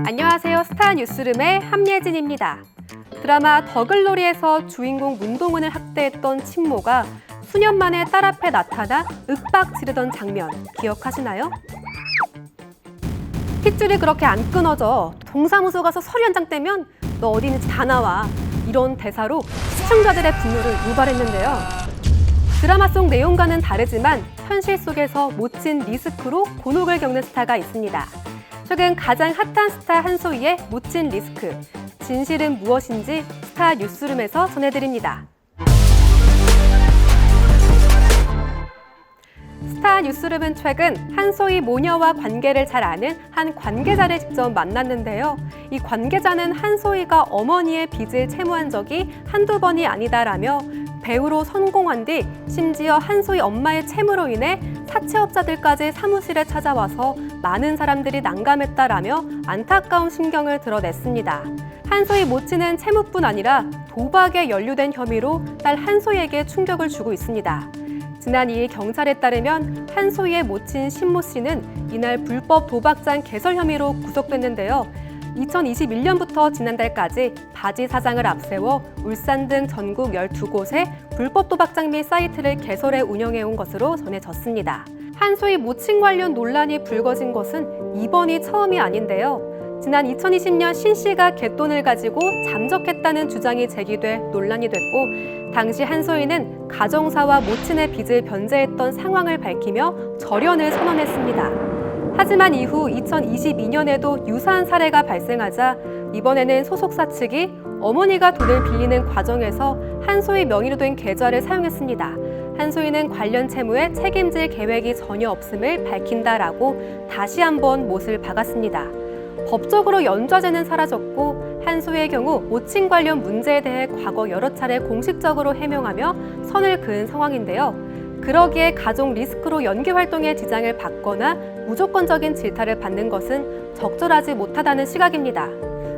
안녕하세요. 스타 뉴스룸의 함예진입니다. 드라마 더글로리에서 주인공 문동은을 학대했던 친모가 수년 만에 딸 앞에 나타나 윽박 지르던 장면 기억하시나요? 핏줄이 그렇게 안 끊어져. 동사무소 가서 서류 한 장 떼면 너 어디 있는지 다 나와. 이런 대사로 시청자들의 분노를 유발했는데요. 드라마 속 내용과는 다르지만 현실 속에서 멋진 리스크로 곤혹을 겪는 스타가 있습니다. 최근 가장 핫한 스타 한소희의 멋진 리스크. 진실은 무엇인지 스타 뉴스룸에서 전해드립니다. 스타 뉴스룸은 최근 한소희 모녀와 관계를 잘 아는 한 관계자를 직접 만났는데요. 이 관계자는 한소희가 어머니의 빚을 채무한 적이 한두 번이 아니다라며 배우로 성공한 뒤 심지어 한소희 엄마의 채무로 인해 사채업자들까지 사무실에 찾아와서 많은 사람들이 난감했다라며 안타까운 심경을 드러냈습니다. 한소희 모친은 채무뿐 아니라 도박에 연루된 혐의로 딸 한소희에게 충격을 주고 있습니다. 지난 2일 경찰에 따르면 한소희의 모친 신모 씨는 이날 불법 도박장 개설 혐의로 구속됐는데요. 2021년부터 지난달까지 바지 사장을 앞세워 울산 등 전국 12곳에 불법 도박장 및 사이트를 개설해 운영해온 것으로 전해졌습니다. 한소희 모친 관련 논란이 불거진 것은 이번이 처음이 아닌데요. 지난 2020년 신 씨가 갯돈을 가지고 잠적했다는 주장이 제기돼 논란이 됐고 당시 한소희는 가정사와 모친의 빚을 변제했던 상황을 밝히며 절연을 선언했습니다. 하지만 이후 2022년에도 유사한 사례가 발생하자 이번에는 소속사 측이 어머니가 돈을 빌리는 과정에서 한소희 명의로 된 계좌를 사용했습니다. 한소희는 관련 채무에 책임질 계획이 전혀 없음을 밝힌다라고 다시 한번 못을 박았습니다. 법적으로 연좌제는 사라졌고 한소희의 경우 모친 관련 문제에 대해 과거 여러 차례 공식적으로 해명하며 선을 그은 상황인데요. 그러기에 가족 리스크로 연기 활동에 지장을 받거나 무조건적인 질타를 받는 것은 적절하지 못하다는 시각입니다.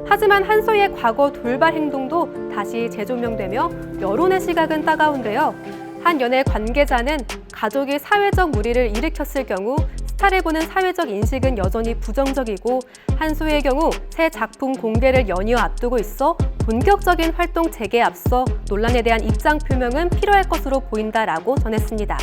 하지만 한소희의 과거 돌발 행동도 다시 재조명되며 여론의 시각은 따가운데요. 한 연예 관계자는 가족이 사회적 물의를 일으켰을 경우 스타를 보는 사회적 인식은 여전히 부정적이고 한소희의 경우 새 작품 공개를 연이어 앞두고 있어 본격적인 활동 재개에 앞서 논란에 대한 입장 표명은 필요할 것으로 보인다라고 전했습니다.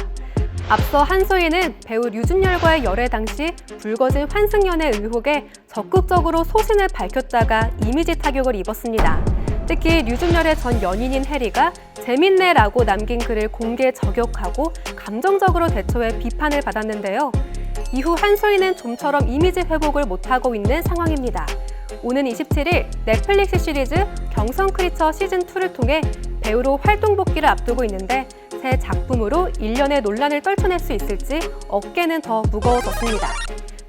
앞서 한소희는 배우 류준열과의 열애 당시 불거진 환승연애 의혹에 적극적으로 소신을 밝혔다가 이미지 타격을 입었습니다. 특히 류준열의 전 연인인 해리가 재밌네라고 남긴 글을 공개 저격하고 감정적으로 대처해 비판을 받았는데요. 이후 한소희는 좀처럼 이미지 회복을 못하고 있는 상황입니다. 오는 27일 넷플릭스 시리즈 경성 크리처 시즌2를 통해 배우로 활동 복귀를 앞두고 있는데 새 작품으로 일련의 논란을 떨쳐낼 수 있을지 어깨는 더 무거워졌습니다.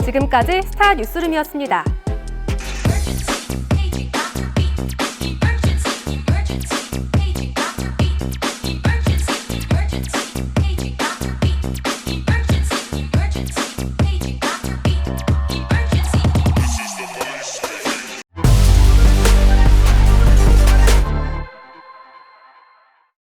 지금까지 스타 뉴스룸이었습니다.